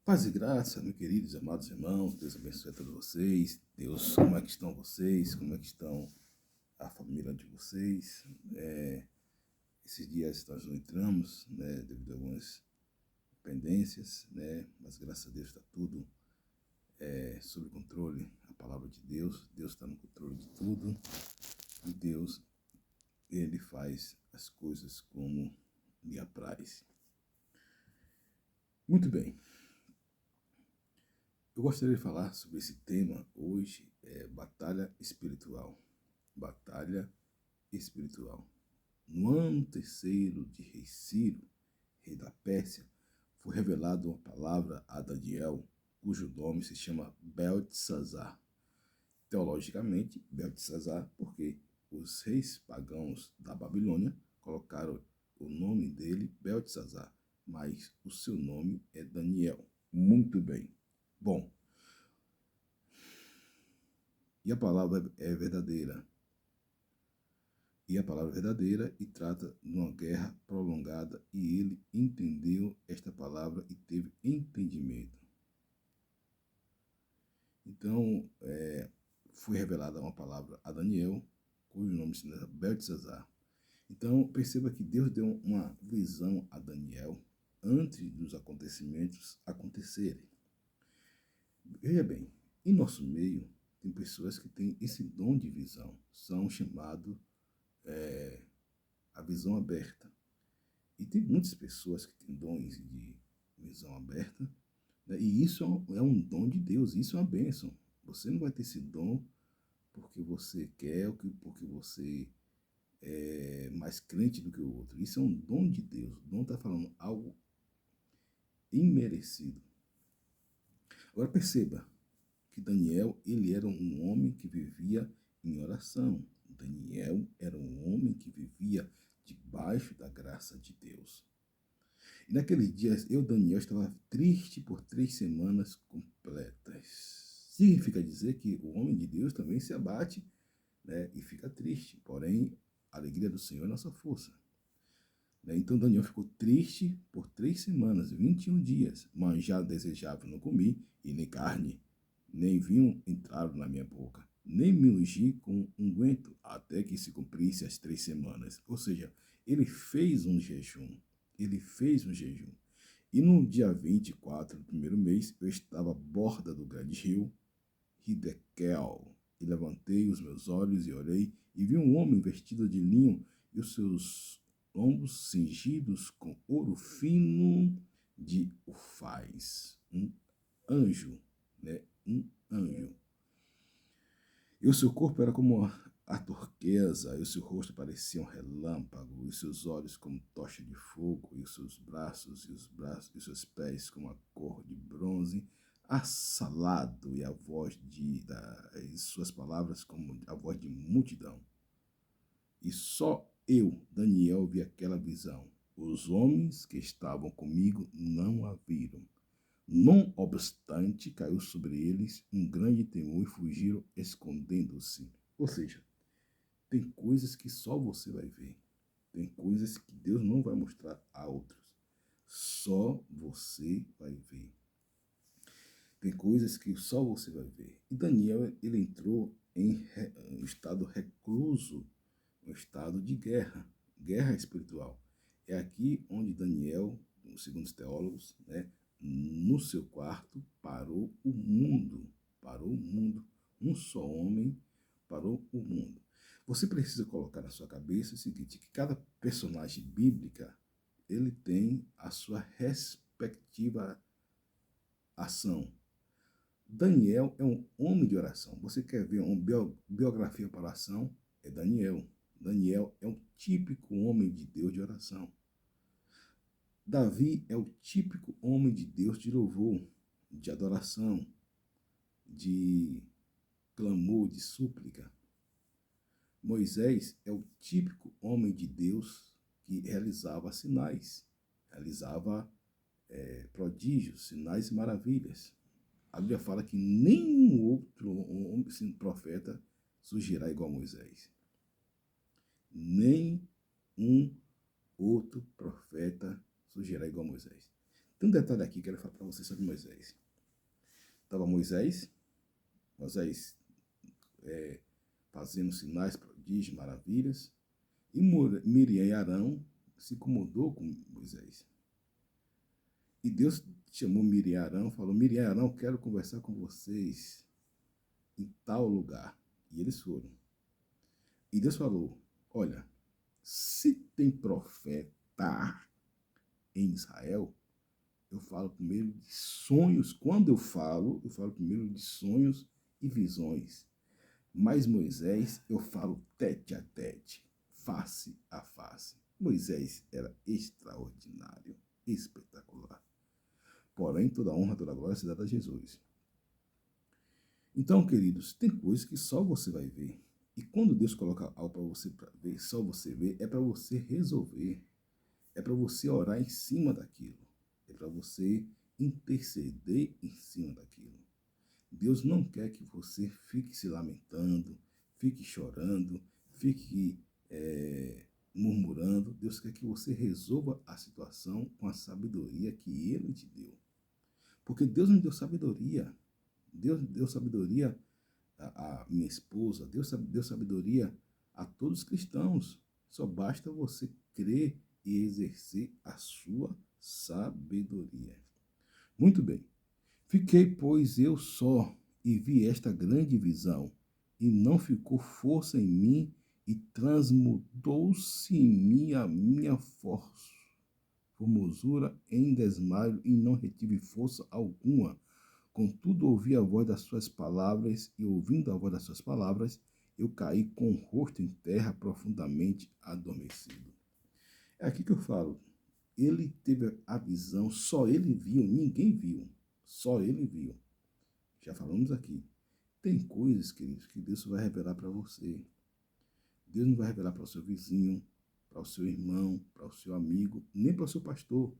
Paz e graça, meus queridos, amados irmãos, Deus abençoe a todos vocês. Deus, como é que estão vocês? Como é que estão a família de vocês? Esses dias nós não entramos, né, devido a algumas pendências, né, mas graças a Deus está tudo sob controle. A palavra de Deus, Deus está no controle de tudo e Deus, Ele faz as coisas como lhe apraz. Muito bem, eu gostaria de falar sobre esse tema hoje, batalha espiritual. Batalha espiritual. No ano terceiro de rei Ciro, rei da Pérsia, foi revelada uma palavra a Daniel, cujo nome se chama Beltesazar. Teologicamente, Beltesazar, porque os reis pagãos da Babilônia colocaram o nome dele Beltesazar, mas o seu nome é Daniel. Muito bem. Bom, e a palavra é verdadeira. E a palavra é verdadeira e trata de uma guerra prolongada, e ele entendeu esta palavra e teve entendimento. Então, foi revelada uma palavra a Daniel, cujo nome se chama Beltesazar. Então, perceba que Deus deu uma visão a Daniel antes dos acontecimentos acontecerem. Veja bem, em nosso meio, tem pessoas que têm esse dom de visão, são chamados a visão aberta. E tem muitas pessoas que têm dons de visão aberta, né? E isso é um dom de Deus, isso é uma bênção. Você não vai ter esse dom porque você quer, ou porque você é mais crente do que o outro. Isso é um dom de Deus. O dom está falando algo imerecido. Agora perceba que Daniel, ele era um homem que vivia em oração. Daniel era um homem que vivia debaixo da graça de Deus. E naqueles dias, eu, Daniel, estava triste por 3 semanas completas. Significa dizer que o homem de Deus também se abate, né, e fica triste. Porém, a alegria do Senhor é nossa força. Né? Então, Daniel ficou triste por 3 semanas, 21 dias. Manjar desejável não comi, e nem carne, nem vinho entraram na minha boca, nem me ungi com unguento, até que se cumprisse as 3 semanas. Ou seja, ele fez um jejum. Ele fez um jejum. E no dia 24 do primeiro mês, eu estava à borda do grande rio Hidekel. E levantei os meus olhos e orei, e vi um homem vestido de linho, e os seus lombos cingidos com ouro fino de ufaz. Um anjo, né? Um anjo. E o seu corpo era como a turquesa, e o seu rosto parecia um relâmpago, e seus olhos como tocha de fogo, e os seus braços e os seus pés como a cor de bronze assalado, e suas palavras como a voz de multidão. E só eu, Daniel, vi aquela visão. Os homens que estavam comigo não a viram. Não obstante, caiu sobre eles um grande temor e fugiram escondendo-se. Ou seja, tem coisas que só você vai ver. Tem coisas que Deus não vai mostrar a outros. Só você vai ver. Tem coisas que só você vai ver. E Daniel, ele entrou em um estado recluso, um estado de guerra, guerra espiritual. É aqui onde Daniel, segundo os teólogos, né, no seu quarto, parou o mundo, um só homem parou o mundo. Você precisa colocar na sua cabeça o seguinte, que cada personagem bíblica, ele tem a sua respectiva ação. Daniel é um homem de oração. Você quer ver uma biografia para oração? É Daniel. Daniel é um típico homem de Deus de oração. Davi é o típico homem de Deus de louvor, de adoração, de clamor, de súplica. Moisés é o típico homem de Deus que realizava sinais, realizava prodígios, sinais e maravilhas. A Bíblia fala que nenhum outro homem, profeta surgirá igual a Moisés. Nem um outro profeta surgirá igual a Moisés. Tem um detalhe aqui que eu quero falar para vocês sobre Moisés. Estava Moisés fazendo sinais, prodígios, maravilhas, e Miriam e Arão se incomodou com Moisés. E Deus chamou Miriam e Arão, falou: Miriam e Arão, quero conversar com vocês em tal lugar. E eles foram. E Deus falou: olha, se tem profeta em Israel, eu falo primeiro de sonhos. Quando eu falo primeiro de sonhos e visões. Mas Moisés, eu falo tete a tete, face a face. Moisés era extraordinário, espetacular. Porém, toda honra, toda glória se dá a Jesus. Então, queridos, tem coisas que só você vai ver. E quando Deus coloca algo para você ver, só você ver, é para você resolver. É para você orar em cima daquilo. É para você interceder em cima daquilo. Deus não quer que você fique se lamentando, fique chorando, fique murmurando. Deus quer que você resolva a situação com a sabedoria que Ele te deu. Porque Deus não deu sabedoria. Deus deu sabedoria à minha esposa, Deus deu sabedoria a todos os cristãos. Só basta você crer e exercer a sua sabedoria. Muito bem. Fiquei, pois, eu só, e vi esta grande visão, e não ficou força em mim, e transmudou-se em mim a minha formosura em desmaio, e não retive força alguma. Contudo, ouvi a voz das suas palavras, e ouvindo a voz das suas palavras, eu caí com o rosto em terra, profundamente adormecido. É aqui que eu falo. Ele teve a visão, só ele viu, ninguém viu. Só ele viu. Já falamos aqui. Tem coisas, queridos, que Deus vai revelar para você. Deus não vai revelar para o seu vizinho, para o seu irmão, para o seu amigo, nem para o seu pastor.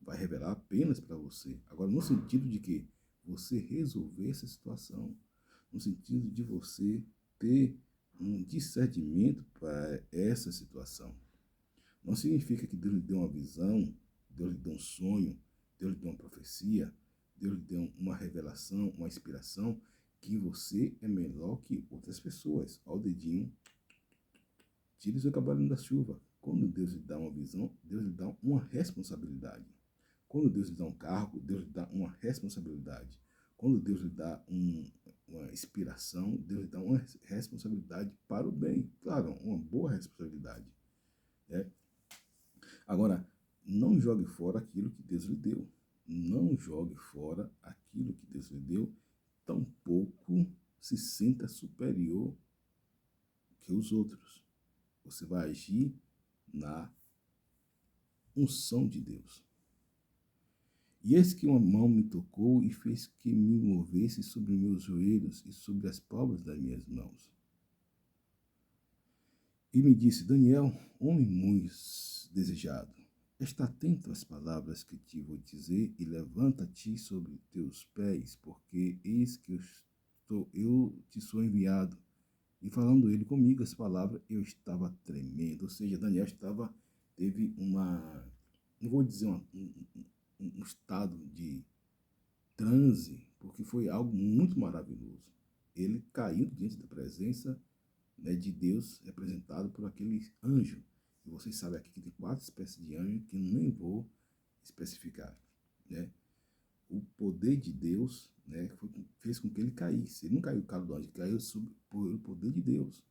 Vai revelar apenas para você. Agora, no sentido de que você resolver essa situação, no sentido de você ter um discernimento para essa situação. Não significa que Deus lhe deu uma visão, Deus lhe deu um sonho, Deus lhe deu uma profecia, Deus lhe deu uma revelação, uma inspiração, que você é melhor que outras pessoas. Olha o dedinho. Tire o seu cavalinho da chuva. Quando Deus lhe dá uma visão, Deus lhe dá uma responsabilidade. Quando Deus lhe dá um cargo, Deus lhe dá uma responsabilidade. Quando Deus lhe dá uma inspiração, Deus lhe dá uma responsabilidade para o bem. Claro, uma boa responsabilidade. Agora, não jogue fora aquilo que Deus lhe deu. Não jogue fora aquilo que Deus lhe deu. Tampouco se sinta superior que os outros. Você vai agir na unção de Deus. E eis que uma mão me tocou e fez que me movesse sobre meus joelhos e sobre as palmas das minhas mãos. E me disse: Daniel, homem muito desejado, está atento às palavras que te vou dizer e levanta-te sobre teus pés, porque eis que eu te sou enviado. E falando ele comigo as palavras, eu estava tremendo. Ou seja, Daniel teve não vou dizer um estado de transe, porque foi algo muito maravilhoso. Ele caiu diante da presença, né, de Deus, representado por aquele anjo. E vocês sabem aqui que tem 4 espécies de anjo que nem vou especificar, né? O poder de Deus, né, fez com que ele caísse. Ele não caiu do calo do anjo, ele caiu pelo poder de Deus,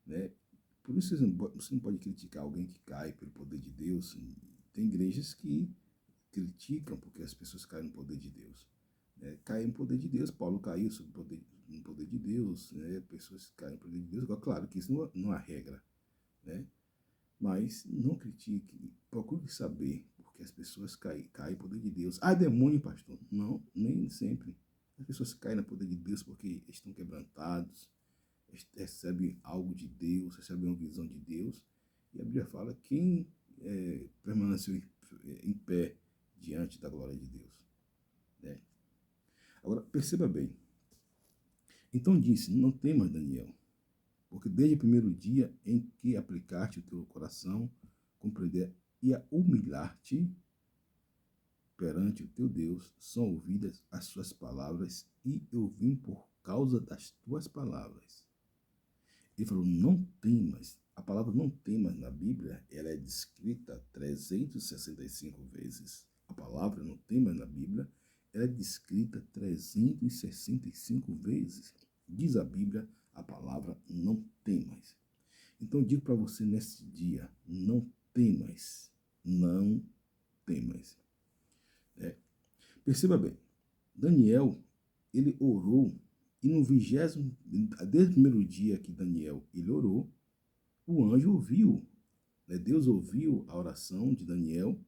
né? Por isso você não pode criticar alguém que cai pelo poder de Deus. Tem igrejas que criticam porque as pessoas caem no poder de Deus. Caem no poder de Deus. Paulo caiu no poder de Deus, né? Pessoas caem no poder de Deus. Agora, claro que isso não é regra, né? Mas não critique, procure saber porque as pessoas caem no poder de Deus. Ah, demônio, pastor. Não, nem sempre. As pessoas caem no poder de Deus porque estão quebrantados, recebem algo de Deus, recebem uma visão de Deus. E a Bíblia fala: quem permaneceu em pé diante da glória de Deus, né? Agora, perceba bem. Então disse: não temas, Daniel, porque desde o primeiro dia em que aplicaste o teu coração, compreender e a humilhar-te, perante o teu Deus, são ouvidas as suas palavras, e eu vim por causa das tuas palavras. Ele falou, não temas. A palavra não temas na Bíblia, ela é descrita 365 vezes. A palavra não temas na Bíblia, ela é descrita 365 vezes. Diz a Bíblia, a palavra não temas. Então eu digo para você nesse dia, não temas, não temas. Perceba bem, Daniel, ele orou, e no 20º, desde o primeiro dia que Daniel ele orou, o anjo ouviu, né? Deus ouviu a oração de Daniel,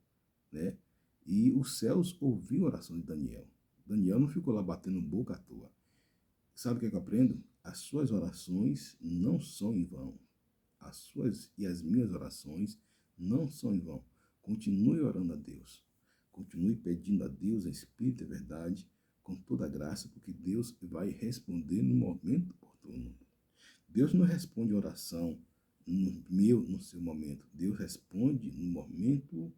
né? E os céus ouviu a oração de Daniel. Daniel não ficou lá batendo boca à toa. Sabe o que eu aprendo? As suas orações não são em vão. As suas e as minhas orações não são em vão. Continue orando a Deus. Continue pedindo a Deus a Espírito e a verdade com toda a graça, porque Deus vai responder no momento oportuno. Deus não responde oração no seu momento. Deus responde no momento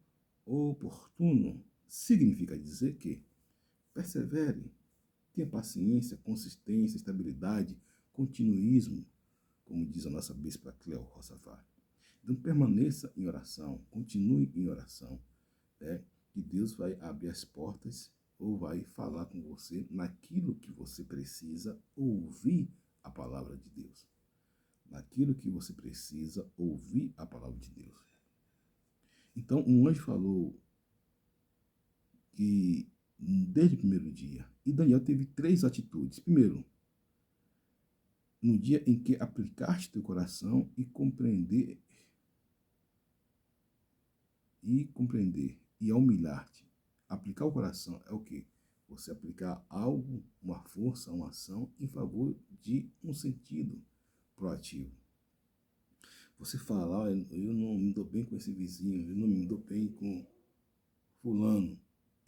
oportuno. Significa dizer que persevere, tenha paciência, consistência, estabilidade, continuismo, como diz a nossa bispa Cleo Rossafá. Então permaneça em oração, continue em oração, né? Que Deus vai abrir as portas ou vai falar com você naquilo que você precisa ouvir a palavra de Deus. Naquilo que você precisa ouvir a palavra de Deus. Então, um anjo falou que desde o primeiro dia, e Daniel teve 3 atitudes. Primeiro, no dia em que aplicaste teu coração e compreender e humilhar-te. Aplicar o coração é o quê? Você aplicar algo, uma força, uma ação em favor de um sentido proativo. Você fala, eu não me dou bem com esse vizinho, eu não me dou bem com fulano,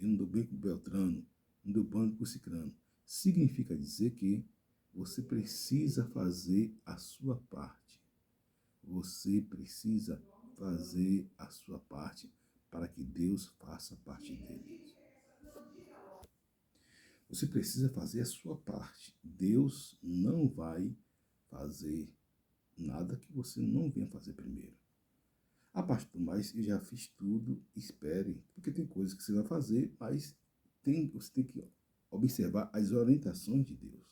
eu não dou bem com Beltrano, não dou bem com Cicrano. Significa dizer que você precisa fazer a sua parte. Você precisa fazer a sua parte para que Deus faça a parte dele. Você precisa fazer a sua parte. Deus não vai fazer nada que você não venha fazer primeiro. A parte do mais, eu já fiz tudo, espere, porque tem coisas que você vai fazer, mas você tem que observar as orientações de Deus.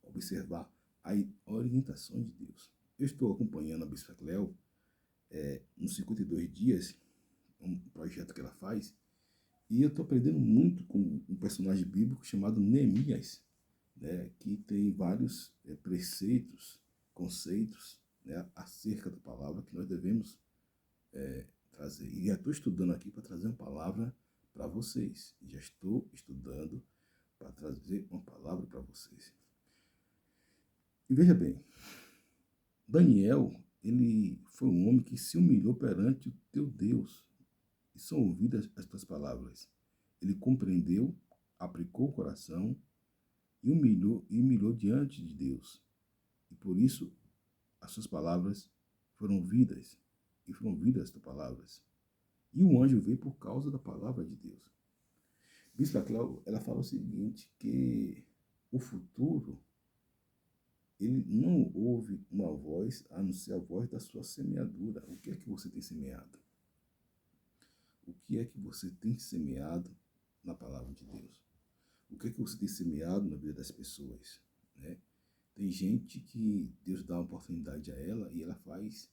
Observar as orientações de Deus. Eu estou acompanhando a Bispa Cleo nos 52 dias, um projeto que ela faz, e eu estou aprendendo muito com um personagem bíblico chamado Neemias, né, que tem vários preceitos, conceitos, né, acerca da palavra que nós devemos trazer. E já estou estudando aqui para trazer uma palavra para vocês. Já estou estudando para trazer uma palavra para vocês. E veja bem, Daniel, ele foi um homem que se humilhou perante o teu Deus. E são ouvidas as tuas palavras. Ele compreendeu, aplicou o coração e humilhou diante de Deus. E por isso, as suas palavras foram ouvidas. E foram ouvidas as tuas palavras. E o anjo veio por causa da palavra de Deus. Bispa Cláudia, ela fala o seguinte, que o futuro, ele não ouve uma voz, a não ser a voz da sua semeadura. O que é que você tem semeado? O que é que você tem semeado na palavra de Deus? O que é que você tem semeado na vida das pessoas? Né? Tem gente que Deus dá uma oportunidade a ela e ela faz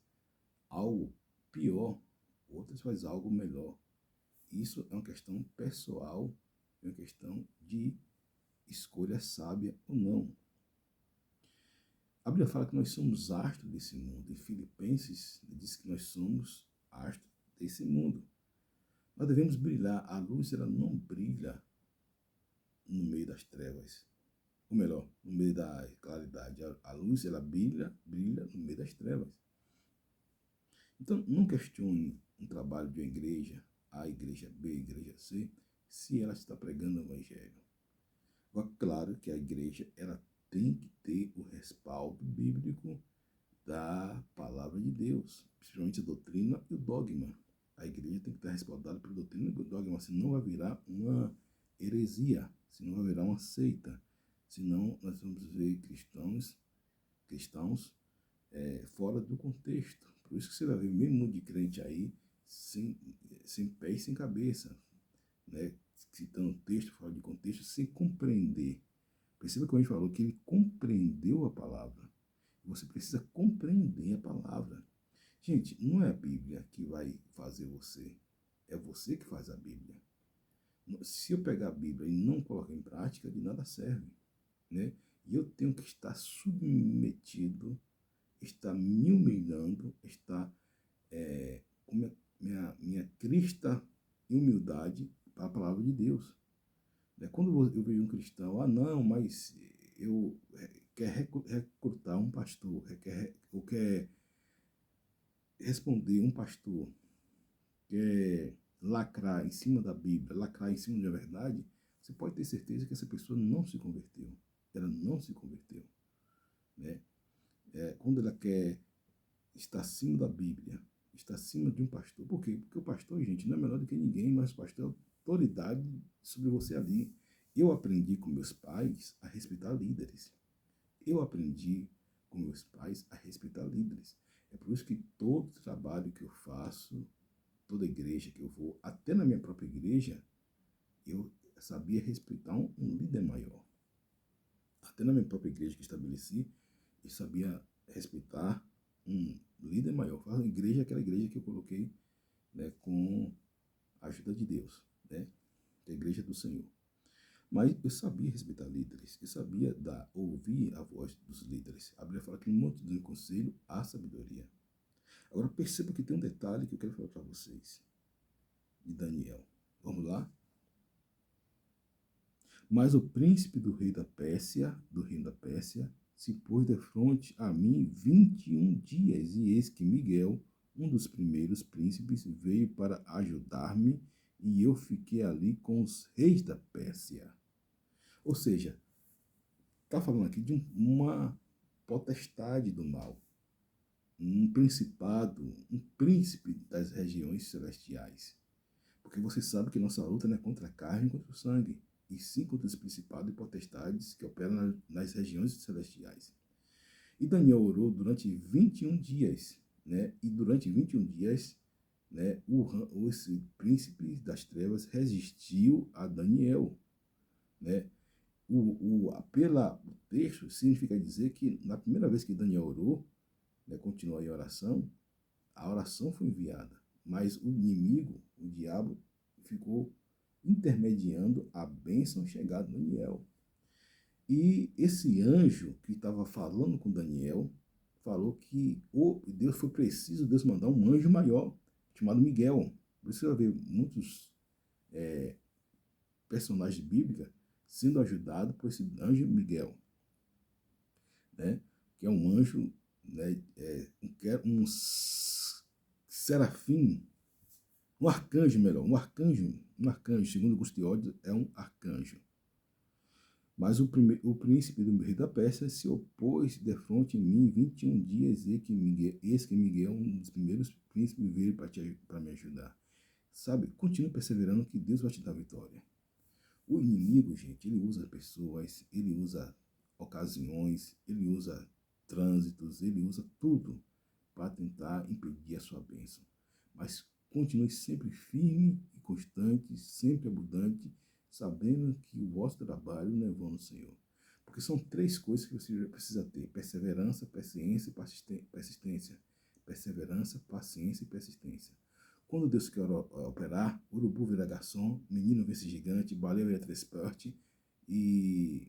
algo pior, outras faz algo melhor. Isso é uma questão pessoal, é uma questão de escolha sábia ou não. A Bíblia fala que nós somos astros desse mundo. Em Filipenses diz que nós somos astros desse mundo. Nós devemos brilhar. A luz, ela não brilha no meio das trevas. Ou melhor, no meio da claridade. A luz, ela brilha no meio das trevas. Então, não questione um trabalho de uma igreja, A, igreja B, igreja C, se ela está pregando o evangelho. Agora, claro que a igreja, ela tem que ter o respaldo bíblico da palavra de Deus, principalmente a doutrina e o dogma. A igreja tem que estar respaldada pela doutrina e dogma, senão vai virar uma heresia, senão vai virar uma seita. Senão nós vamos ver cristãos fora do contexto. Por isso que você vai ver mesmo mundo de crente aí, sem pé e sem cabeça, né? Citando texto fora de contexto, sem compreender. Perceba que a gente falou que ele compreendeu a palavra. Você precisa compreender a palavra. Gente, não é a Bíblia que vai fazer você. É você que faz a Bíblia. Se eu pegar a Bíblia e não colocar em prática, de nada serve, né? E eu tenho que estar submetido, estar me humilhando, estar com minha crista e humildade para a palavra de Deus. Quando eu vejo um cristão, não, mas eu quer recrutar um pastor, ou quer responder um pastor, quer lacrar em cima da Bíblia, lacrar em cima da verdade, você pode ter certeza que essa pessoa não se converteu. Ela não se converteu, né? Quando ela quer estar acima da Bíblia, estar acima de um pastor. Por quê? Porque o pastor, gente, não é melhor do que ninguém, mas o pastor é autoridade sobre você ali. Eu aprendi com meus pais a respeitar líderes. Eu aprendi com meus pais a respeitar líderes. É por isso que todo trabalho que eu faço, toda igreja que eu vou, até na minha própria igreja, eu sabia respeitar um líder maior. Até na minha própria igreja que estabeleci, eu sabia respeitar um líder maior. A igreja é aquela igreja que eu coloquei, né, com a ajuda de Deus, né, que é a igreja do Senhor. Mas eu sabia respeitar líderes, eu sabia ouvir a voz dos líderes. A Bíblia fala que no monte do conselho há sabedoria. Agora perceba que tem um detalhe que eu quero falar para vocês, de Daniel. Vamos lá? Mas o príncipe do reino da Pérsia, se pôs de frente a mim 21 dias, e eis que Miguel, um dos primeiros príncipes, veio para ajudar-me, e eu fiquei ali com os reis da Pérsia. Ou seja, está falando aqui de uma potestade do mal, um principado, um príncipe das regiões celestiais. Porque você sabe que nossa luta não é contra a carne e contra o sangue, e sim contra os principados e potestades que operam nas regiões celestiais. E Daniel orou durante 21 dias, né? E durante 21 dias, né, esse príncipe das trevas resistiu a Daniel, né? O texto significa dizer que na primeira vez que Daniel orou, né, continuou em oração, a oração foi enviada, mas o inimigo, o diabo, ficou intermediando a bênção chegar a Daniel. E esse anjo que estava falando com Daniel, falou que Deus foi preciso, Deus mandar um anjo maior, chamado Miguel. Por isso você vai ver muitos personagens bíblicos sendo ajudados por esse anjo Miguel, né? Que é um anjo, né? Um serafim, um arcanjo, melhor, um arcanjo, segundo Agostinho, é um arcanjo. Mas o príncipe do rei da Pérsia se opôs de frente em mim 21 dias, eis que Miguel, um dos primeiros príncipes, veio para me ajudar. Sabe, continue perseverando que Deus vai te dar vitória. O inimigo, gente, ele usa pessoas, ele usa ocasiões, ele usa trânsitos, ele usa tudo para tentar impedir a sua bênção. Mas continue sempre firme e constante, sempre abundante, sabendo que o vosso trabalho não é vão no Senhor. Porque são 3 coisas que você precisa ter: perseverança, paciência e persistência. Perseverança, paciência e persistência. Quando Deus quer operar, urubu vira garçom, menino vira gigante, baleia vira transporte e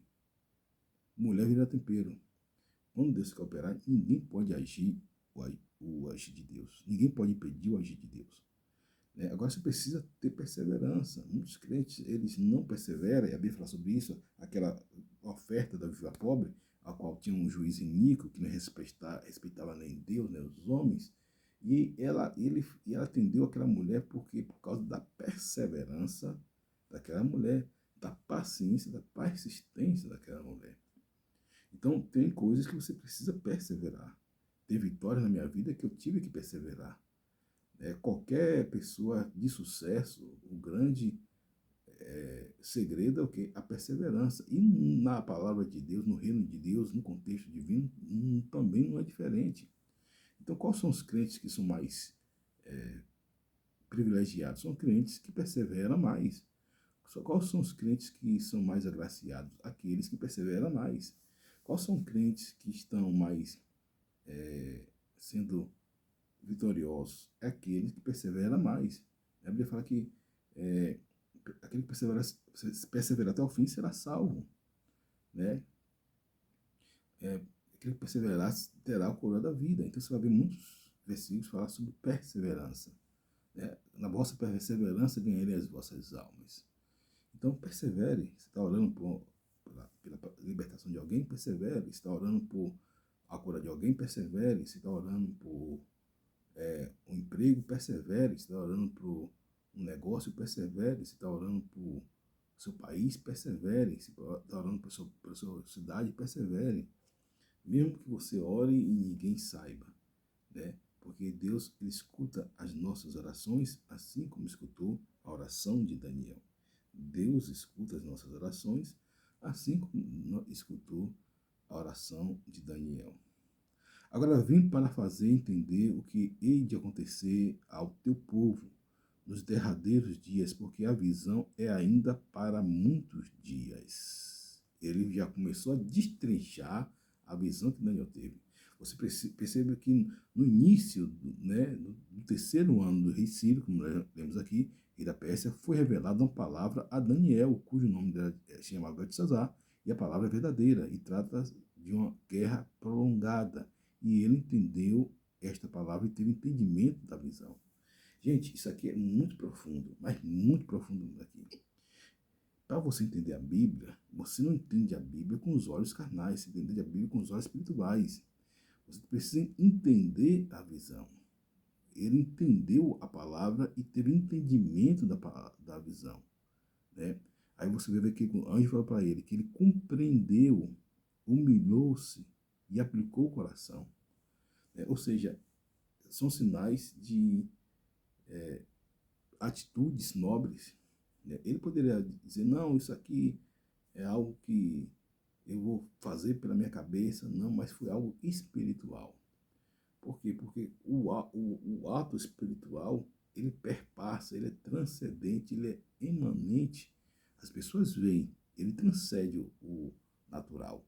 mulher vira tempero. Quando Deus quer operar, ninguém pode agir o agir de Deus. Ninguém pode impedir o agir de Deus. Agora você precisa ter perseverança. Muitos crentes, eles não perseveram, e a Bíblia fala sobre isso, aquela oferta da viúva pobre, a qual tinha um juiz iníquo que não respeitava nem Deus, nem os homens, e ela atendeu aquela mulher porque por causa da perseverança daquela mulher, da paciência, da persistência daquela mulher. Então, tem coisas que você precisa perseverar. Tem vitória na minha vida que eu tive que perseverar. Qualquer pessoa de sucesso, o grande segredo é o quê? A perseverança. E na palavra de Deus, no reino de Deus, no contexto divino, também não é diferente. Então, quais são os crentes que são mais privilegiados? São crentes que perseveram mais. Quais são os crentes que são mais agraciados? Aqueles que perseveram mais. Quais são crentes que estão mais sendo vitoriosos? É aqueles que perseveram mais. A Bíblia fala que aquele que perseverar até o fim será salvo. Né? Aquele que perseverar terá a coroa da vida. Então você vai ver muitos versículos falar sobre perseverança. Né? Na vossa perseverança ganharei as vossas almas. Então persevere. Você está orando pela libertação de alguém? Persevere. Você está orando por a cura de alguém? Persevere. Você está orando por um emprego? Persevere. Você está orando por um negócio? Persevere. Você está orando por seu país? Persevere. Você está orando por sua cidade? Persevere. Mesmo que você ore e ninguém saiba, né? Porque Deus, ele escuta as nossas orações, assim como escutou a oração de Daniel. Deus escuta as nossas orações, assim como escutou a oração de Daniel. Agora vim para fazer entender o que hei de acontecer ao teu povo nos derradeiros dias, porque a visão é ainda para muitos dias. Ele já começou a destrinchar a visão que Daniel teve. Você percebe que no início do terceiro ano do rei Ciro, como nós lemos aqui, rei da Pérsia, foi revelada uma palavra a Daniel, cujo nome dela é chamado Beltesazar, e a palavra é verdadeira, e trata de uma guerra prolongada. E ele entendeu esta palavra e teve entendimento da visão. Gente, isso aqui é muito profundo, mas muito profundo aqui. Para você entender a Bíblia, você não entende a Bíblia com os olhos carnais, você entende a Bíblia com os olhos espirituais. Você precisa entender a visão. Ele entendeu a palavra e teve entendimento da visão. Né? Aí você vai ver que o anjo falou para ele que ele compreendeu, humilhou-se e aplicou o coração. Ou seja, são sinais de atitudes nobres. Ele poderia dizer, não, isso aqui é algo que eu vou fazer pela minha cabeça, não, mas foi algo espiritual. Por quê? Porque o ato espiritual, ele perpassa, ele é transcendente, ele é imanente. As pessoas veem, ele transcende o natural.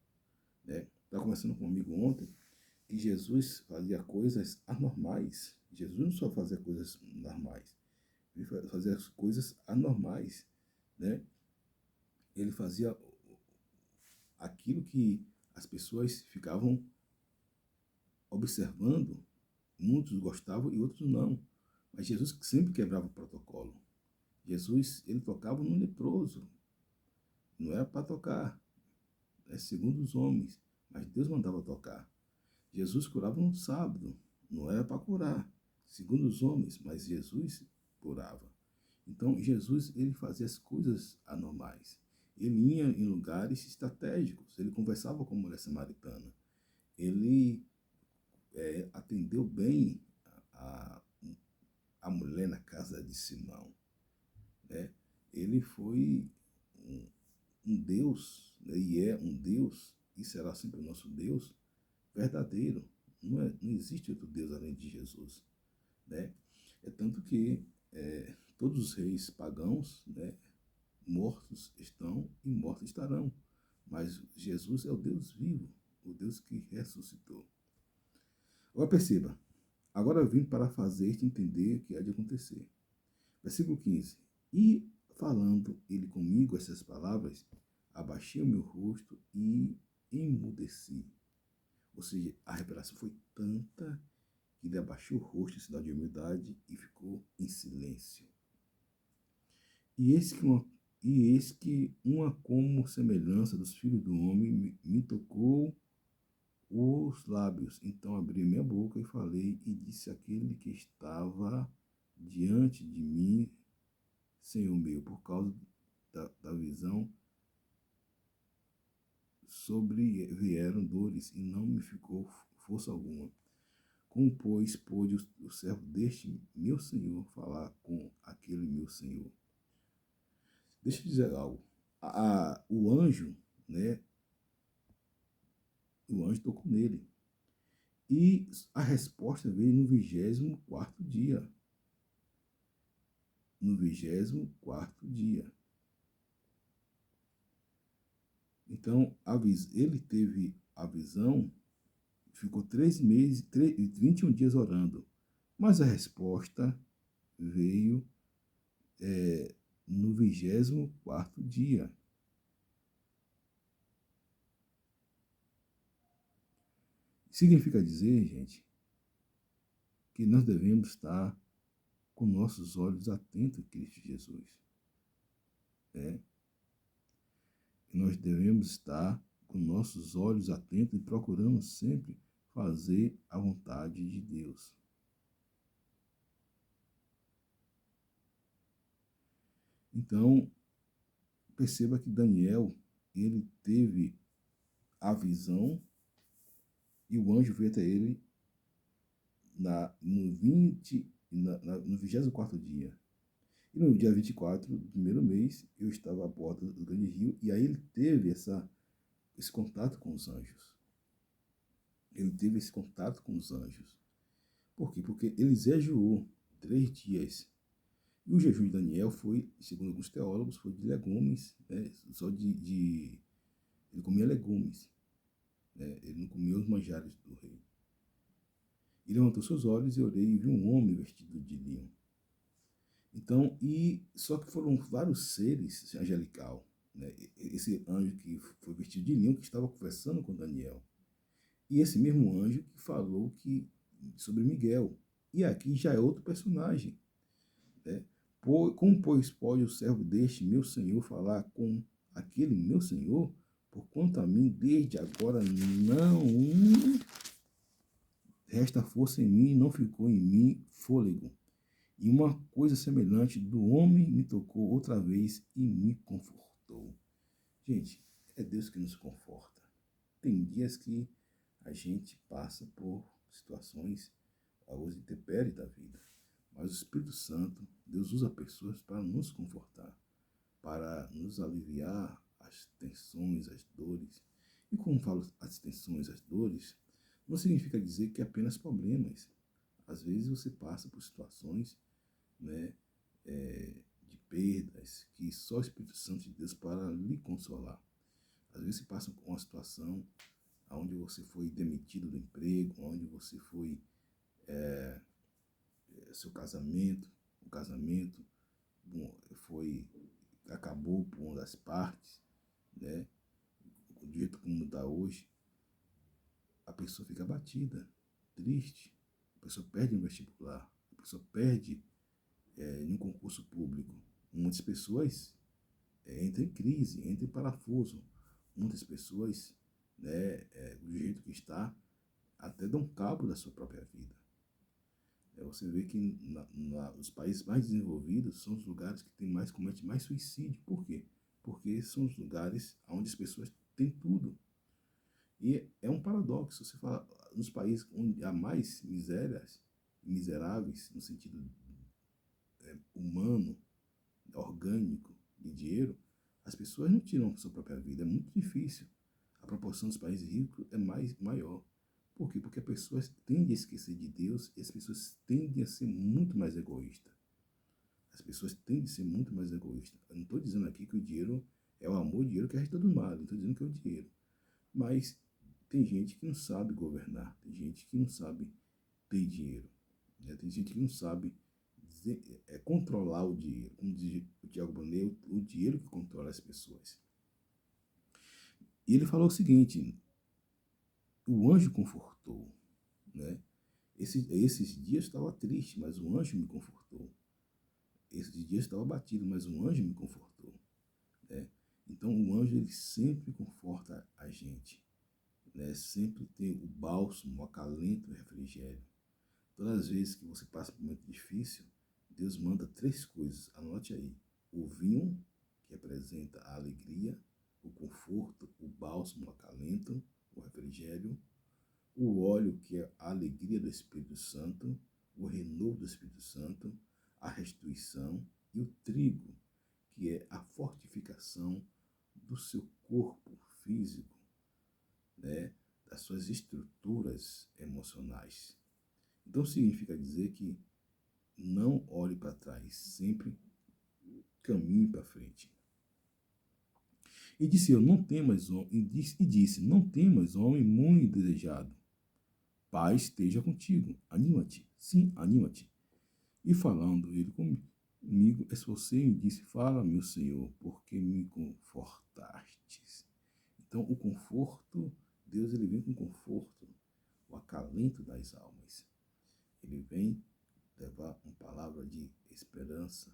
Né? Estava conversando com um amigo ontem que Jesus fazia coisas anormais. Jesus não só fazia coisas normais, ele fazia as coisas anormais. Né? Ele fazia aquilo que as pessoas ficavam observando, muitos gostavam e outros não. Mas Jesus sempre quebrava o protocolo. Jesus, ele tocava no leproso. Não era para tocar, segundo os homens, mas Deus mandava tocar. Jesus curava no sábado, não era para curar, segundo os homens, mas Jesus curava. Então, Jesus, ele fazia as coisas anormais. Ele ia em lugares estratégicos, ele conversava com a mulher samaritana. Ele atendeu bem a, a mulher na casa de Simão. Né? Ele foi um Deus, né? E é um Deus, e será sempre o nosso Deus, verdadeiro. Não existe outro Deus além de Jesus. Né? É tanto que todos os reis pagãos, né, mortos estão e mortos estarão. Mas Jesus é o Deus vivo, o Deus que ressuscitou. Agora perceba, agora eu vim para fazer-te entender o que há de acontecer. Versículo 15. E falando ele comigo essas palavras, abaixei o meu rosto e emudeci. Ou seja, a revelação foi tanta que ele abaixou o rosto em sinal de humildade e ficou em silêncio. E eis que uma como semelhança dos filhos do homem me tocou os lábios. Então abri minha boca e falei, e disse àquele que estava diante de mim, Senhor meu, por causa da visão, sobrevieram dores e não me ficou força alguma. Como, pois, pôde o servo deste meu senhor falar com aquele meu senhor? Deixa eu dizer algo. O anjo, né? O anjo tocou nele. E a resposta veio no 24º dia. No 24º dia. Então, ele teve a visão, ficou 3 meses, 21 dias orando. Mas a resposta veio no 24º dia. Significa dizer, gente, que nós devemos estar com nossos olhos atentos a Cristo Jesus. Né? Nós devemos estar com nossos olhos atentos e procurando sempre fazer a vontade de Deus. Então, perceba que Daniel, ele teve a visão e o anjo veio até ele no 24º dia. E no dia 24 do primeiro mês, eu estava à porta do grande rio, e aí ele teve esse contato com os anjos. Ele teve esse contato com os anjos. Por quê? Porque ele jejuou 3 dias. E o jejum de Daniel foi, segundo alguns teólogos, foi de legumes, né? Só ele comia legumes, né? Ele não comia os manjares do rei. E levantou seus olhos e orei e viu um homem vestido de linho. Então, só que foram vários seres angelical, né? Esse anjo que foi vestido de linho que estava conversando com Daniel. E esse mesmo anjo que falou sobre Miguel. E aqui já é outro personagem, né? Como, pois, pode o servo deste meu senhor falar com aquele meu senhor? Porquanto a mim, desde agora, não resta força em mim, não ficou em mim fôlego. E uma coisa semelhante do homem me tocou outra vez e me confortou. Gente, é Deus que nos conforta. Tem dias que a gente passa por situações, algumas intempéries da vida. Mas o Espírito Santo, Deus usa pessoas para nos confortar, para nos aliviar as tensões, as dores. E como falo as tensões, as dores, não significa dizer que é apenas problemas. Às vezes você passa por situações, né, de perdas, que só o Espírito Santo de Deus para lhe consolar. Às vezes você passa por uma situação onde você foi demitido do emprego, onde você foi seu casamento, o casamento acabou por uma das partes, né? Do jeito como está hoje, a pessoa fica abatida, triste, a pessoa perde no vestibular, a pessoa perde em um concurso público. Muitas pessoas entram em crise, entram em parafuso. Muitas pessoas, né, do jeito que está, até dão cabo da sua própria vida. Você vê que os países mais desenvolvidos são os lugares que cometem mais suicídio. Por quê? Porque são os lugares onde as pessoas têm tudo. E é um paradoxo. Você fala, nos países onde há mais miseráveis, no sentido humano, orgânico, de dinheiro, as pessoas não tiram sua própria vida. É muito difícil. A proporção dos países ricos é maior. Por quê? Porque as pessoas tendem a esquecer de Deus e as pessoas tendem a ser muito mais egoístas. As pessoas tendem a ser muito mais egoístas. Eu não estou dizendo aqui que o dinheiro é o amor, o dinheiro que resta do mal. Não estou dizendo que é o dinheiro. Mas tem gente que não sabe governar. Tem gente que não sabe ter dinheiro. Né? Tem gente que não sabe controlar o dinheiro. Como diz o Tiago Brunet, o dinheiro que controla as pessoas. E ele falou o seguinte: o anjo confortou, né? Esses dias estava triste, mas o anjo me confortou. Esses dias estava batido, mas o anjo me confortou, né? Então o anjo ele sempre conforta a gente, né? Sempre tem o bálsamo, o acalento, o refrigério. Todas as vezes que você passa por um momento difícil, Deus manda 3 coisas. Anote aí: o vinho, que representa a alegria, o conforto, o bálsamo, o acalento, o refrigério, o óleo, que é a alegria do Espírito Santo, o renovo do Espírito Santo, a restituição, e o trigo, que é a fortificação do seu corpo físico, né, das suas estruturas emocionais. Então significa dizer que não olhe para trás, sempre caminhe para frente. E disse, não temas, homem muito desejado. Paz esteja contigo. Anima-te. Sim, anima-te. E falando ele comigo, esforcei e disse, fala, meu Senhor, porque me confortastes. Então, o conforto, Deus ele vem com conforto, o acalento das almas. Ele vem levar uma palavra de esperança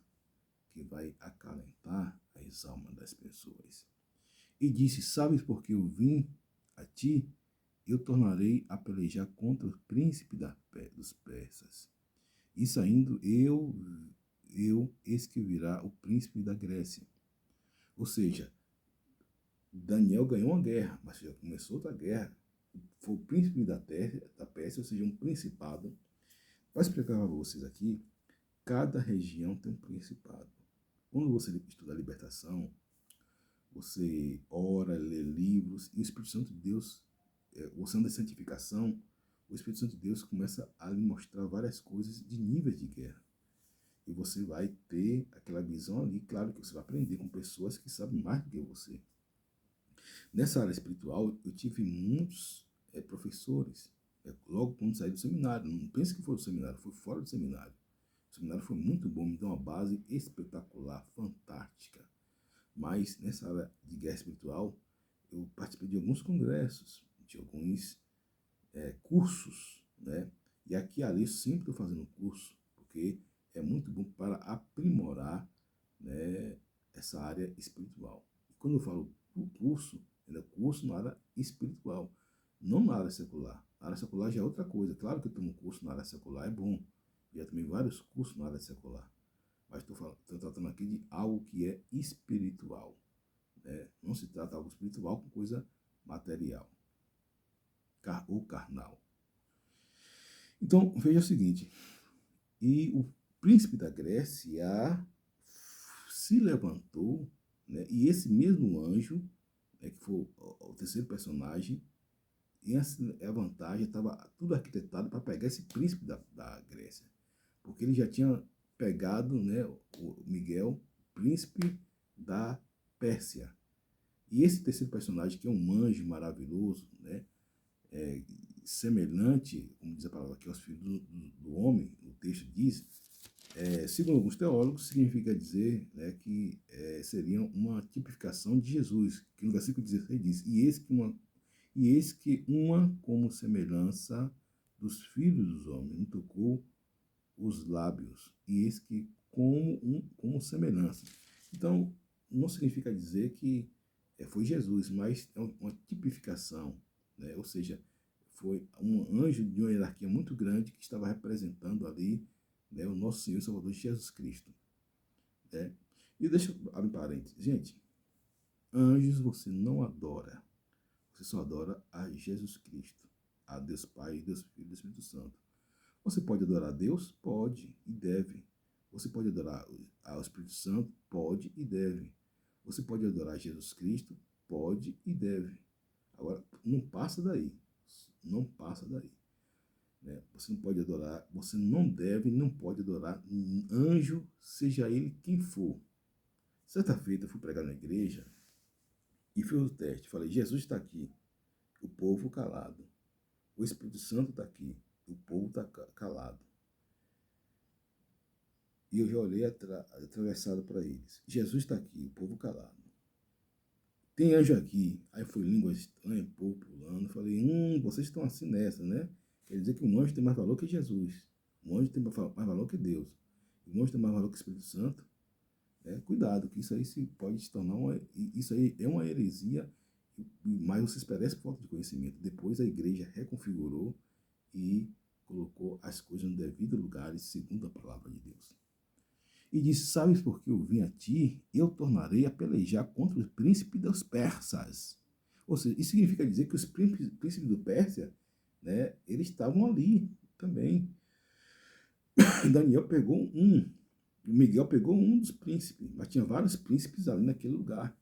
que vai acalentar as almas das pessoas. E disse, sabes por que eu vim a ti? Eu tornarei a pelejar contra o príncipe dos persas. E saindo eis que virá o príncipe da Grécia. Ou seja, Daniel ganhou uma guerra, mas já começou outra guerra. Foi o príncipe da Pérsia, ou seja, um principado. Vou explicar para vocês aqui, cada região tem um principado. Quando você estuda a libertação, você ora, lê livros, e o Espírito Santo de Deus, você anda em santificação, o Espírito Santo de Deus começa a lhe mostrar várias coisas de níveis de guerra. E você vai ter aquela visão ali, claro que você vai aprender com pessoas que sabem mais do que você. Nessa área espiritual, eu tive muitos professores, logo quando saí do seminário. Não pense que foi do seminário, foi fora do seminário. O seminário foi muito bom, me deu uma base espetacular, fantástica. Mas nessa área de guerra espiritual, eu participei de alguns congressos, de alguns cursos, né? E aqui e ali eu sempre estou fazendo curso, porque é muito bom para aprimorar, né, essa área espiritual. E quando eu falo curso, é curso na área espiritual, não na área secular. A área secular já é outra coisa. Claro que eu tomo curso na área secular, é bom. Já tomei vários cursos na área secular. Mas estou tratando aqui de algo que é espiritual. Né? Não se trata de algo espiritual com coisa material ou carnal. Então, veja o seguinte. E o príncipe da Grécia se levantou, né? E esse mesmo anjo, né, que foi o terceiro personagem, e a vantagem estava tudo arquitetado para pegar esse príncipe da Grécia. Porque ele já tinha pegado, né, o Miguel, príncipe da Pérsia. E esse terceiro personagem, que é um anjo maravilhoso, né, semelhante, como diz a palavra aqui, aos filhos do homem, o texto diz, segundo alguns teólogos, significa dizer, né, que seria uma tipificação de Jesus, que no versículo 16 diz, e eis que uma como semelhança dos filhos dos homens, me tocou os lábios, e eis que como semelhança. Então, não significa dizer que foi Jesus, mas é uma tipificação, né? Ou seja, foi um anjo de uma hierarquia muito grande que estava representando ali, né, o nosso Senhor e Salvador Jesus Cristo. Né? E deixa eu abrir parênteses. Gente, anjos você não adora. Você só adora a Jesus Cristo, a Deus Pai, Deus Filho e Deus Espírito Santo. Você pode adorar a Deus? Pode e deve. Você pode adorar ao Espírito Santo? Pode e deve. Você pode adorar a Jesus Cristo? Pode e deve. Agora, não passa daí. Não passa daí. Né? Você não pode adorar, você não deve, não pode adorar um anjo, seja ele quem for. Certa feita, eu fui pregar na igreja e fiz o teste. Falei, Jesus está aqui, o povo calado. O Espírito Santo está aqui, o povo está calado. E eu já olhei atravessado para eles. Jesus está aqui, o povo calado. Tem anjo aqui. Aí foi língua estranha, povo pulando. Falei, vocês estão assim nessa, né? Quer dizer que um anjo tem mais valor que Jesus. Um anjo tem mais valor que Deus. Um anjo tem mais valor que o Espírito Santo. Cuidado, que isso aí pode se tornar isso aí é uma heresia, mas vocês parecem falta de conhecimento. Depois a igreja reconfigurou e colocou as coisas no devido lugar, segundo a palavra de Deus. E disse, sabes por que eu vim a ti? Eu tornarei a pelejar contra o príncipe dos persas. Ou seja, isso significa dizer que os príncipes do Pérsia, né? Eles estavam ali também. Daniel pegou Miguel pegou um dos príncipes, mas tinha vários príncipes ali naquele lugar.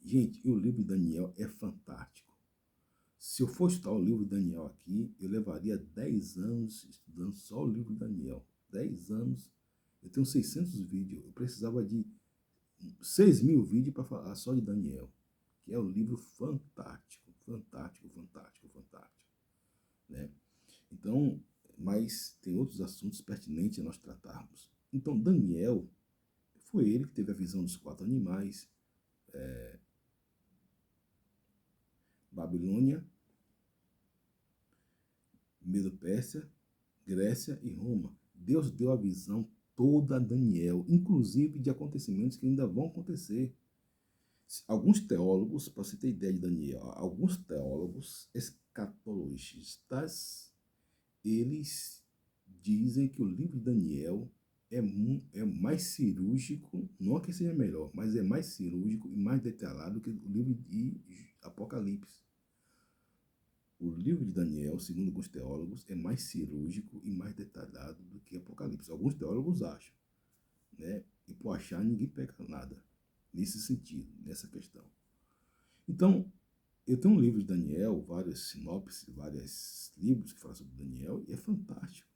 Gente, o livro de Daniel é fantástico. Se eu for estudar o livro de Daniel aqui, eu levaria 10 anos estudando só o livro de Daniel. 10 anos. Eu tenho 600 vídeos. Eu precisava de 6.000 vídeos para falar só de Daniel, que é um livro fantástico, fantástico, fantástico, fantástico, né? Então, mas tem outros assuntos pertinentes a nós tratarmos. Então, Daniel, foi ele que teve a visão dos 4 animais, Babilônia, Medo-Pérsia, Grécia e Roma. Deus deu a visão toda a Daniel, inclusive de acontecimentos que ainda vão acontecer. Alguns teólogos, para você ter ideia de Daniel, alguns teólogos escatologistas, eles dizem que o livro de Daniel é mais cirúrgico, não que seja melhor, mas é mais cirúrgico e mais detalhado que o livro de Apocalipse. O livro de Daniel, segundo alguns teólogos, é mais cirúrgico e mais detalhado do que Apocalipse. Alguns teólogos acham, né? E por achar, ninguém pega nada nesse sentido, nessa questão. Então, eu tenho um livro de Daniel, vários sinopses, vários livros que falam sobre Daniel, e é fantástico.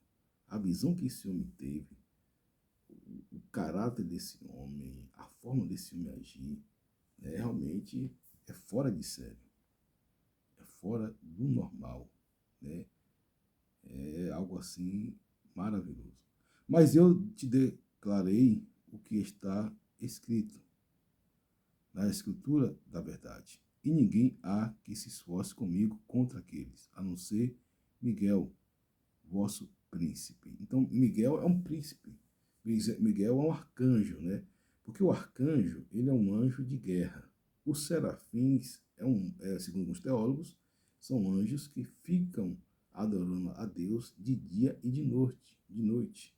A visão que esse homem teve, o caráter desse homem, a forma desse homem agir, né, realmente é fora de sério. É fora do normal, né? É algo assim maravilhoso. Mas eu te declarei o que está escrito na escritura da verdade. E ninguém há que se esforce comigo contra aqueles, a não ser Miguel, vosso príncipe. Então, Miguel é um príncipe. Miguel é um arcanjo, né? Porque o arcanjo, ele é um anjo de guerra. Os serafins, segundo alguns teólogos, são anjos que ficam adorando a Deus de dia e de noite,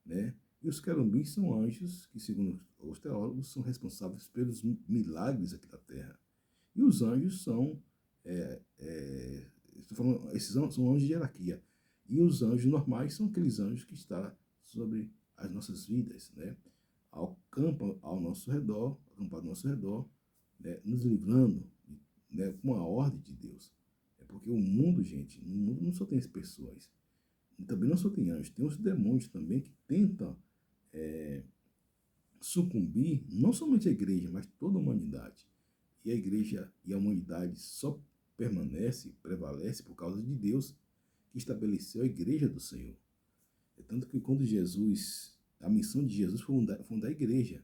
né? E os querubins são anjos que, segundo os teólogos, são responsáveis pelos milagres aqui da terra. E os anjos são, estou falando, esses são anjos de hierarquia. E os anjos normais são aqueles anjos que estão sobre as nossas vidas, né? Acampam ao nosso redor, né? Nos livrando, né? Com a ordem de Deus. É porque o mundo, gente, no mundo não só tem as pessoas, também não só tem anjos, tem os demônios também que tentam sucumbir, não somente a igreja, mas toda a humanidade. E a igreja e a humanidade só prevalece por causa de Deus, que estabeleceu a igreja do Senhor. É tanto que quando a missão de Jesus foi fundar a igreja.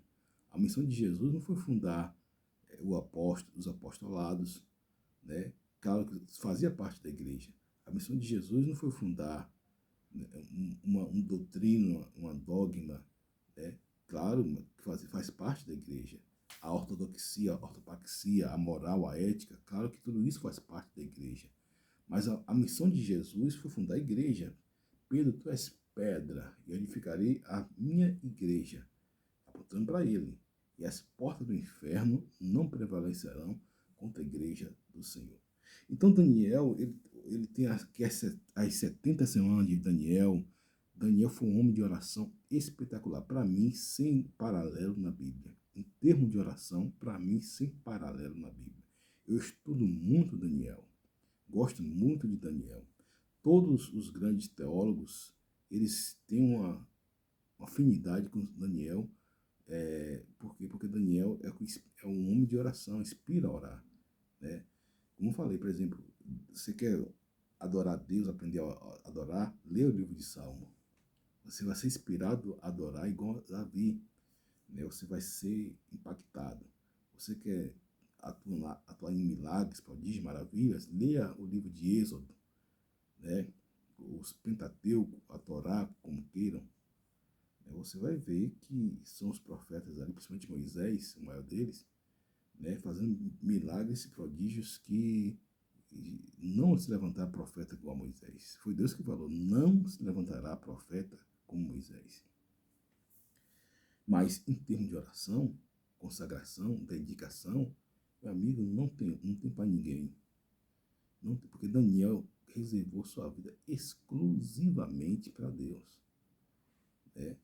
A missão de Jesus não foi fundar os apostolados, né? Claro que fazia parte da igreja. A missão de Jesus não foi fundar, né, uma doutrina, uma dogma, né? Claro que faz parte da igreja. A ortodoxia, a ortopraxia, a moral, a ética, claro que tudo isso faz parte da igreja. Mas a missão de Jesus foi fundar a igreja. Pedro, tu és pedra, e eu edificarei a minha igreja, apontando para ele. E as portas do inferno não prevalecerão contra a igreja do Senhor. Então, Daniel, ele tem as 70 semanas de Daniel. Daniel foi um homem de oração espetacular. Para mim, sem paralelo na Bíblia. Em termos de oração, para mim, sem paralelo na Bíblia. Eu estudo muito Daniel. Gosto muito de Daniel. Todos os grandes teólogos, eles têm uma afinidade com Daniel. Por quê? Porque Daniel é um homem de oração, inspira a orar, né? Como eu falei, por exemplo, você quer adorar a Deus, aprender a adorar, lê o livro de Salmo. Você vai ser inspirado a adorar igual a Davi, né? Você vai ser impactado. Você quer atuar em milagres, prodígios, maravilhas, leia o livro de Êxodo, né? Os Pentateuco, a Torá, como queiram. Você vai ver que são os profetas ali, principalmente Moisés, o maior deles, né, fazendo milagres e prodígios que não se levantará profeta igual a Moisés. Foi Deus que falou, não se levantará profeta como Moisés. Mas em termos de oração, consagração, dedicação, meu amigo, não tem para ninguém. Não, porque Daniel reservou sua vida exclusivamente para Deus. Né?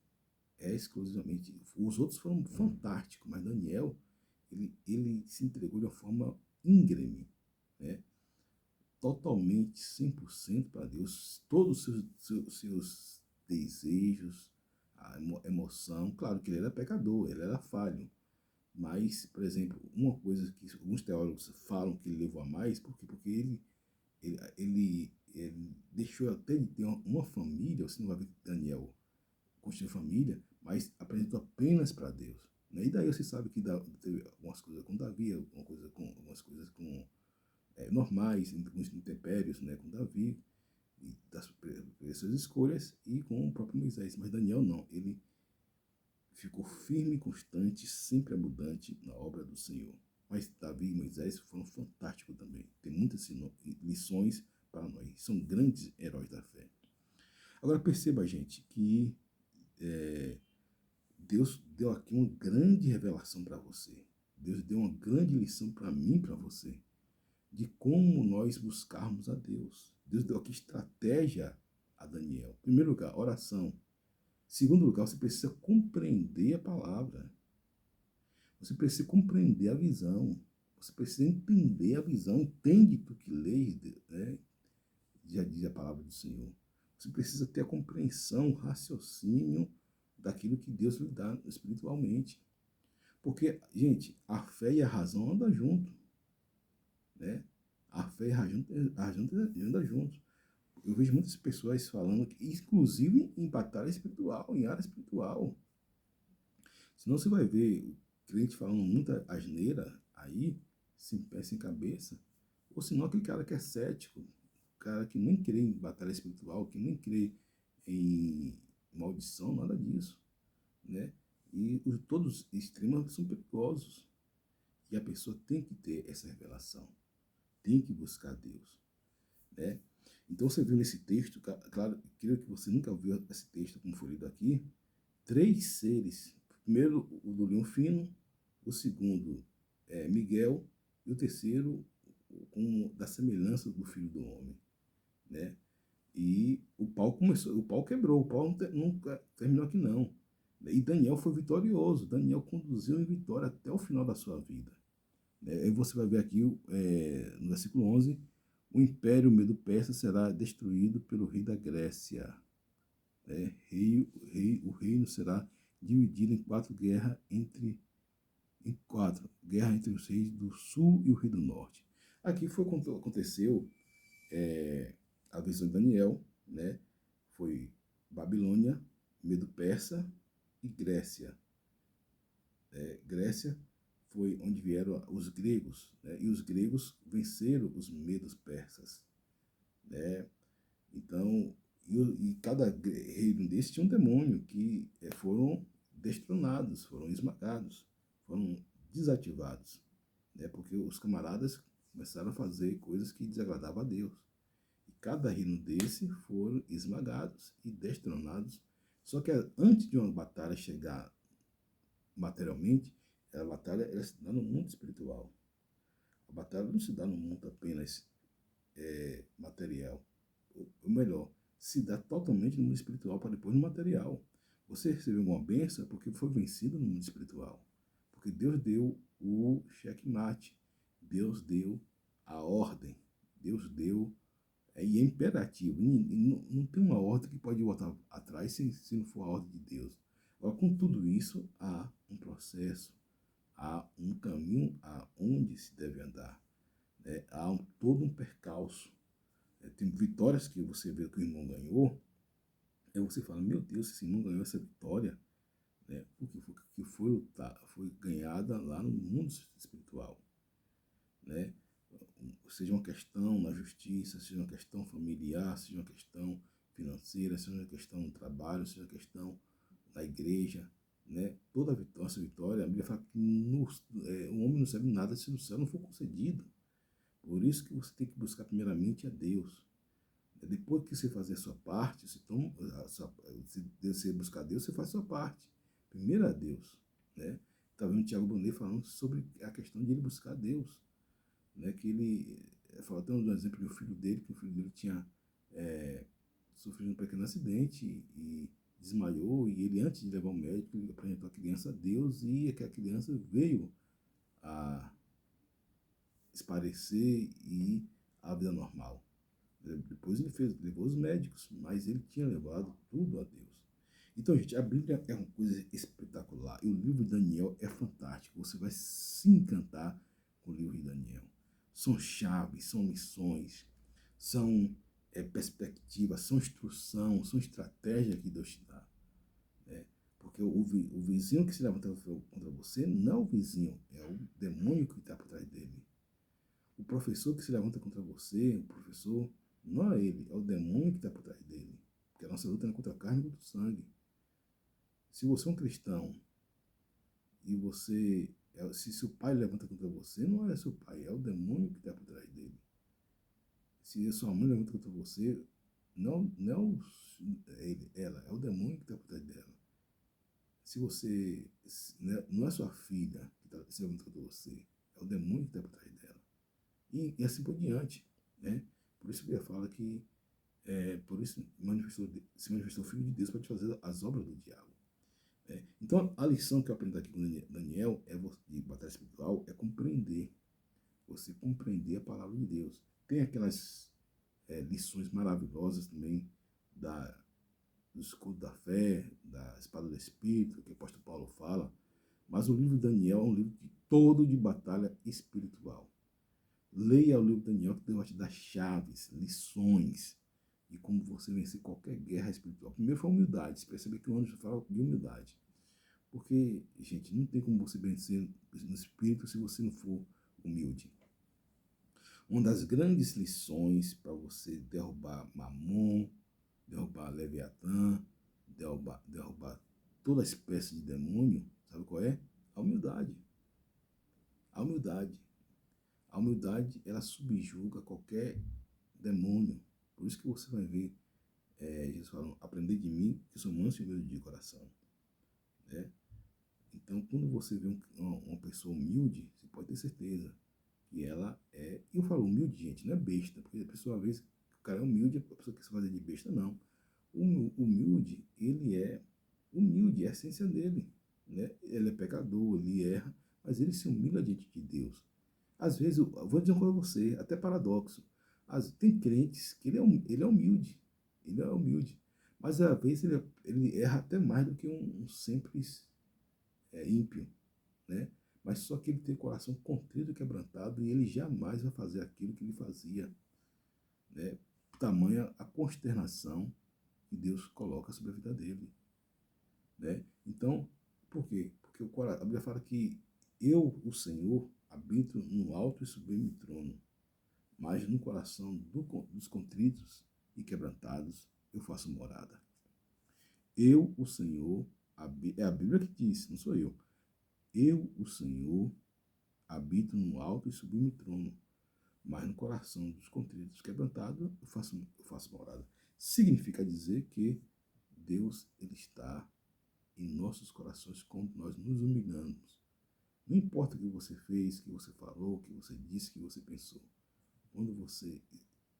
É exclusivamente. Os outros foram fantásticos, mas Daniel, ele se entregou de uma forma íngreme, né? Totalmente, 100% para Deus. Todos os seus desejos, a emoção. Claro que ele era pecador, ele era falho. Mas, por exemplo, uma coisa que alguns teólogos falam que ele levou a mais, porque ele deixou até de ter uma família. Você não vai ver que Daniel construiu família, mas apresentou apenas para Deus. Né? E daí você sabe que teve algumas coisas com Davi, algumas coisas com normais, alguns intempéries, né, com Davi, e das suas escolhas, e com o próprio Moisés. Mas Daniel não, ele ficou firme e constante, sempre abundante na obra do Senhor. Mas Davi e Moisés foram fantásticos também. Tem muitas lições para nós. São grandes heróis da fé. Agora perceba, gente, que Deus deu aqui uma grande revelação para você. Deus deu uma grande lição para mim e para você, de como nós buscarmos a Deus. Deus deu aqui estratégia a Daniel. Em primeiro lugar, oração. Segundo lugar, você precisa compreender a palavra. Você precisa compreender a visão. Você precisa entender a visão. Entende tu que lês, né? Já diz a palavra do Senhor. Você precisa ter a compreensão, o raciocínio daquilo que Deus lhe dá espiritualmente. Porque, gente, a fé e a razão andam junto, né? A fé e a razão andam juntos. Eu vejo muitas pessoas falando, que, inclusive em batalha espiritual, em área espiritual. Senão você vai ver o crente falando muita asneira aí, sem pé, sem cabeça. Ou senão aquele cara que é cético, o cara que nem crê em batalha espiritual, que nem crê em maldição, nada disso, né? E todos os extremos são perigosos. E a pessoa tem que ter essa revelação, tem que buscar Deus, né? Então você viu nesse texto, claro, creio que você nunca viu esse texto como foi lido aqui, três seres. Primeiro, o do leão fino, o segundo, Miguel, e o terceiro, da semelhança do Filho do Homem, né? E o pau quebrou, o pau nunca terminou aqui não. E Daniel foi vitorioso, Daniel conduziu em vitória até o final da sua vida. Aí você vai ver aqui, no versículo 11, o império medo-persa será destruído pelo rei da Grécia. O reino será dividido em quatro guerra entre os reis do sul e o rei do norte. Aqui foi quando aconteceu a visão de Daniel, né? Foi Babilônia, Medo-Persa e Grécia. Grécia foi onde vieram os gregos, né? E os gregos venceram os medos persas, né? Então, e cada reino desse tinha um demônio que foram destronados, foram esmagados, foram desativados, né? Porque os camaradas começaram a fazer coisas que desagradavam a Deus. E cada reino desse foram esmagados e destronados. Só que antes de uma batalha chegar materialmente, a batalha ela se dá no mundo espiritual. A batalha não se dá no mundo apenas material. Ou melhor, se dá totalmente no mundo espiritual para depois no material. Você recebeu uma bênção porque foi vencido no mundo espiritual. Porque Deus deu o checkmate. Deus deu a ordem. Deus deu. E é imperativo. Não tem uma ordem que pode voltar atrás se não for a ordem de Deus. Agora, com tudo isso, há um processo, há um caminho aonde se deve andar. Né? Há todo um percalço. Tem vitórias que você vê que o irmão ganhou, aí você fala, meu Deus, esse irmão ganhou essa vitória, né? Porque foi ganhada lá no mundo espiritual, né? Seja uma questão na justiça, seja uma questão familiar, seja uma questão financeira, seja uma questão no trabalho, seja uma questão na igreja, né? Toda vitória, essa vitória, a Bíblia fala que o homem não serve nada se o céu não for concedido. Por isso que você tem que buscar primeiramente a Deus. Depois que você fazer a sua parte, se você buscar Deus, você faz a sua parte. Primeiro a Deus. Né? Está vendo o Tiago Brunet falando sobre a questão de ele buscar Deus. Né? Que ele Fala até um exemplo de um filho dele, que o filho dele tinha sofrido um pequeno acidente e desmaiou, e ele, antes de levar ao médico, ele apresentou a criança a Deus, e aquela criança veio a esparecer e a vida normal. Depois ele levou os médicos, mas ele tinha levado tudo a Deus. Então, gente, a Bíblia é uma coisa espetacular. E o livro de Daniel é fantástico. Você vai se encantar com o livro de Daniel. São chaves, são lições, são perspectivas, são instrução, são estratégia que Deus te dá. Né? Porque o vizinho que se levanta contra você não é o vizinho, é o demônio que está por trás dele. O professor que se levanta contra você, o professor, não é ele, é o demônio que está por trás dele. Porque a nossa luta não é contra a carne e contra o sangue. Se você é um cristão e se seu pai levanta contra você, não é seu pai, é o demônio que está por trás dele. Se a sua mãe levanta contra você, não ela, é o demônio que está por trás dela. Se você, não é sua filha que está se levantando contra você, é o demônio que está por trás dela. E assim por diante, né? Por isso que a Bíblia fala que, por isso se manifestou o Filho de Deus para te fazer as obras do diabo. Então, a lição que eu aprendi aqui com Daniel de batalha espiritual é compreender. Você compreender a palavra de Deus. Tem aquelas lições maravilhosas também do escudo da fé, da espada do Espírito, que o apóstolo Paulo fala. Mas o livro de Daniel é um livro todo de batalha espiritual. Leia o livro de Daniel, que Deus vai te dar chaves, lições de como você vencer qualquer guerra espiritual. Primeiro foi a humildade. Você percebe que o anjo fala de humildade. Porque, gente, não tem como você vencer no espírito se você não for humilde. Uma das grandes lições para você derrubar Mamon, derrubar Leviatã, derrubar toda espécie de demônio, sabe qual é? A humildade. A humildade. A humildade, ela subjuga qualquer demônio. Por isso que você vai ver Jesus falando, aprender de mim, que sou manso e humilde de coração. Né? Então, quando você vê uma pessoa humilde, você pode ter certeza que ela é... Eu falo humilde, gente, não é besta, porque a pessoa, às vezes, o cara é humilde, a pessoa quer se fazer de besta, não. O humilde, ele é humilde, é a essência dele. Né? Ele é pecador, ele erra, mas ele se humilha diante de Deus. Às vezes, eu vou dizer uma coisa a você, até paradoxo. Tem crentes que ele é humilde, mas às vezes ele erra até mais do que um simples ímpio, né? Mas só que ele tem o coração contrito e quebrantado e ele jamais vai fazer aquilo que ele fazia, né? Tamanha a consternação que Deus coloca sobre a vida dele, né? Então, por quê? Porque a Bíblia fala que eu, o Senhor, habito no alto e sublime trono, mas no coração dos contritos e quebrantados eu faço morada. Eu, o Senhor, é a Bíblia que diz, não sou eu. Eu, o Senhor, habito no alto e sublime trono, mas no coração dos contritos quebrantados eu faço morada. Significa dizer que Deus, ele está em nossos corações quando nós nos humilhamos. Não importa o que você fez, o que você falou, o que você disse, o que você pensou. Quando você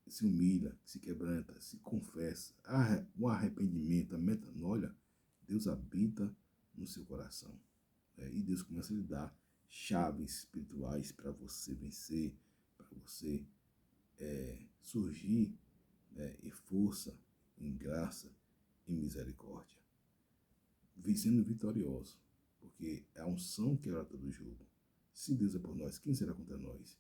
se humilha, se quebranta, se confessa, o arrependimento, a metanoia, Deus habita no seu coração. E Deus começa a lhe dar chaves espirituais para você vencer, para você surgir em força, em graça, em misericórdia. Sendo vitorioso, porque é a unção que quebra todo jogo. Se Deus é por nós, quem será contra nós?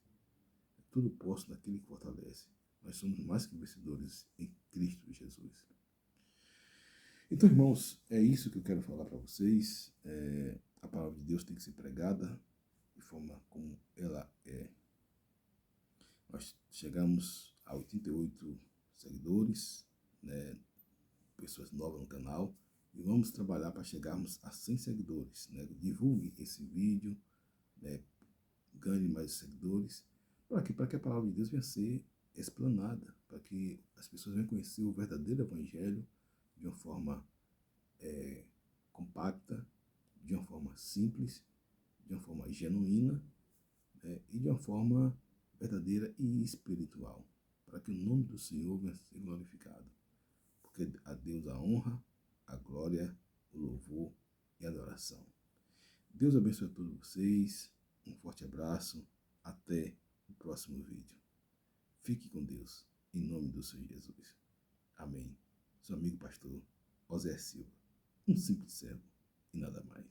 Tudo posso naquele que fortalece. Nós somos mais que vencedores em Cristo Jesus. Então, irmãos, é isso que eu quero falar para vocês. A palavra de Deus tem que ser pregada de forma como ela é. Nós chegamos a 88 seguidores, né, pessoas novas no canal, e vamos trabalhar para chegarmos a 100 seguidores. Né? Divulgue esse vídeo, né, ganhe mais seguidores, para que a palavra de Deus venha ser explanada, para que as pessoas venham conhecer o verdadeiro evangelho de uma forma compacta, de uma forma simples, de uma forma genuína, e de uma forma verdadeira e espiritual, para que o nome do Senhor venha a ser glorificado. Porque a Deus a honra, a glória, o louvor e a adoração. Deus abençoe a todos vocês. Um forte abraço. Até o próximo vídeo. Fique com Deus, em nome do Senhor Jesus. Amém. Seu amigo pastor Osé Silva, um simples servo e nada mais.